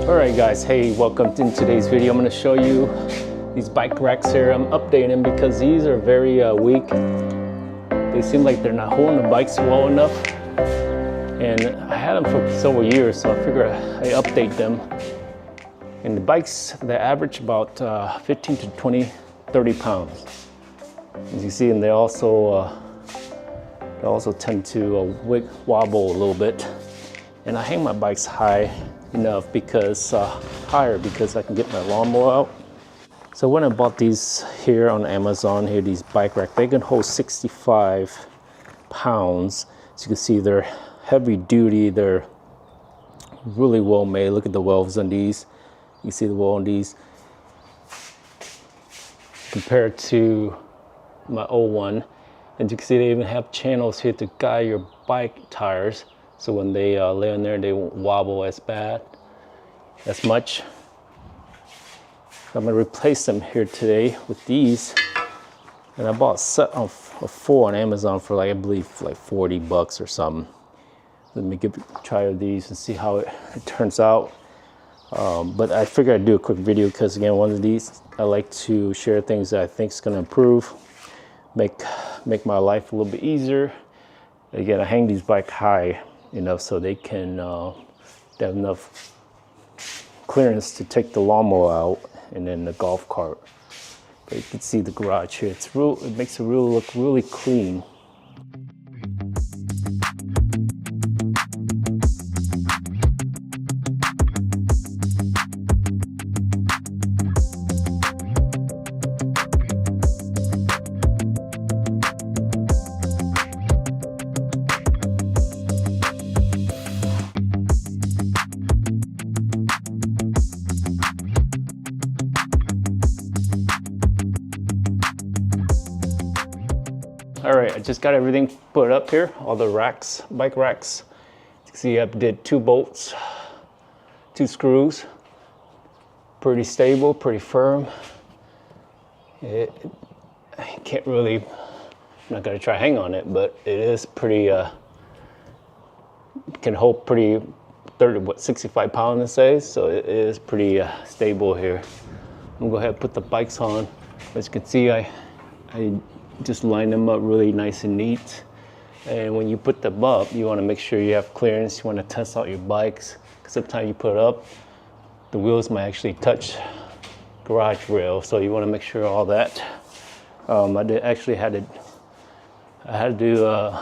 Alright guys, hey, welcome to today's video. I'm going to show you these bike racks here. I'm updating them because these are very weak. They seem like they're not holding the bikes well enough. And I had them for several years, so I figure I update them. And the bikes, they average about 15 to 20, 30 pounds. As you see, and they also tend to wobble a little bit. And I hang my bikes high enough because higher because I can get my lawnmower out. So when I bought these here on Amazon, here these bike racks, they can hold 65 pounds. As you can see, they're heavy duty. They're really well made. Look at the welds on these. You see the weld on these compared to my old one. And you can see they even have channels here to guide your bike tires. So when they lay on there, they won't wobble as much. I'm gonna replace them here today with these. And I bought a set of 4 on Amazon for like, I believe like 40 bucks or something. Let me give a try of these and see how it turns out. But I figured I'd do a quick video because again, one of these, I like to share things that I think is gonna improve, make my life a little bit easier. Again, I hang these bikes high enough so they can they have enough clearance to take the lawnmower out and then the golf cart. But you can see the garage here. It makes it look really clean. All right, I just got everything put up here, all the racks, bike racks. You can see I did 2 bolts, 2 screws. Pretty stable, pretty firm. I can't really, I'm not gonna try hang on it, but it is pretty, can hold pretty 65 pounds it says, so it is pretty stable here. I'm gonna go ahead and put the bikes on. As you can see, I just line them up really nice and neat. And when you put them up, you want to make sure you have clearance. You want to test out your bikes, because sometimes you put it up, the wheels might actually touch garage rail, so you want to make sure all that. I had to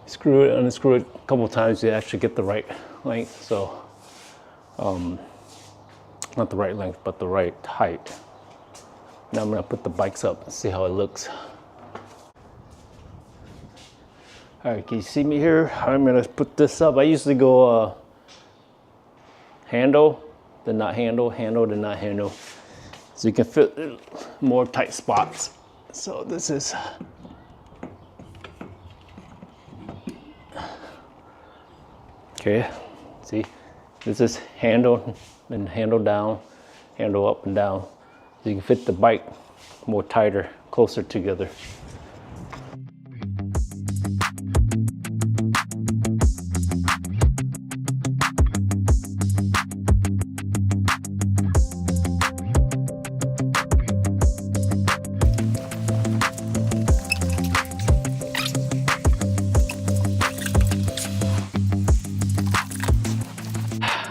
screw it, unscrew it a couple times to actually get the right length. So not the right length, but the right height. Now I'm gonna put the bikes up and see how it looks. All right, can you see me here? I'm gonna put this up. I usually go handle, then not handle, handle, then not handle. So you can fit more tight spots. So this is, okay, see? This is handle and handle down, handle up and down. So you can fit the bike more tighter, closer together.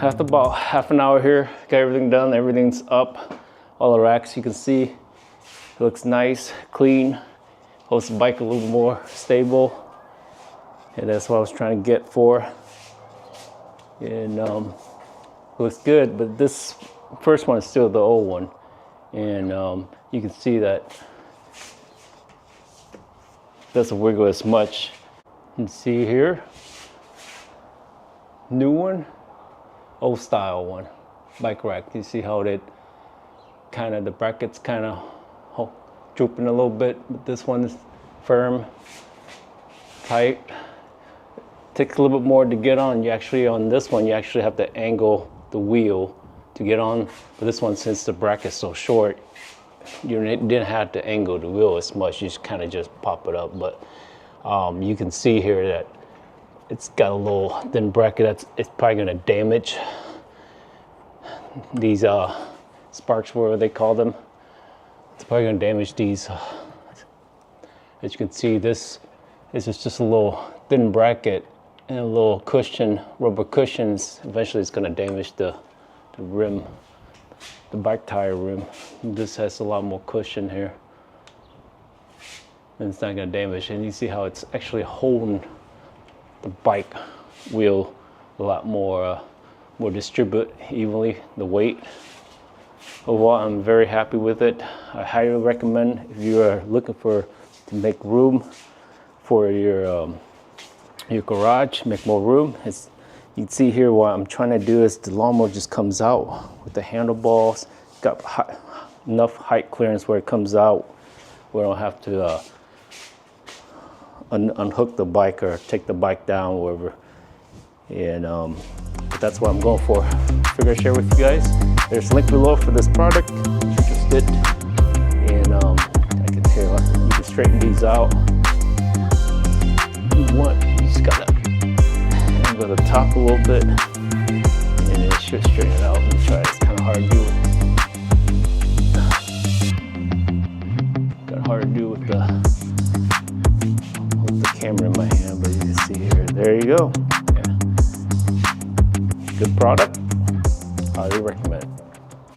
After about half an hour here, got everything done, everything's up. All the racks you can see, it looks nice, clean, holds the bike a little more stable. And that's what I was trying to get for. And it looks good, but this first one is still the old one. And you can see that it doesn't wiggle as much. You can see here, new one, old style one, bike rack. You see how it the brackets kind of drooping a little bit, but this one is firm, tight. Takes a little bit more to get on. On this one, you actually have to angle the wheel to get on. But this one, since the bracket's so short, you didn't have to angle the wheel as much. You just kind of just pop it up. But you can see here that it's got a little thin bracket. It's probably gonna damage these sparks, whatever they call them. It's probably gonna damage these. As you can see, this is just a little thin bracket and a little cushion, rubber cushions. Eventually it's gonna damage the rim, the bike tire rim. This has a lot more cushion here, and it's not gonna damage. And you see how it's actually holding the bike wheel a lot more distribute evenly, the weight. Overall, I'm very happy with it. I highly recommend if you are looking to make room for your garage, make more room. You can see here what I'm trying to do is the lawnmower just comes out with the handlebars. Got enough height clearance where it comes out. We don't have to unhook the bike or take the bike down, wherever. And but that's what I'm going for. Figure I'd share with you guys. There's a link below for this product if you're interested. And I can tell you can straighten these out. You just gotta go to the top a little bit, and it should straighten it out. Let me try. It's kind of hard to do. Kind of hard to do with the camera in my hand, but you can see here. There you go. Yeah. Good product. Highly recommend.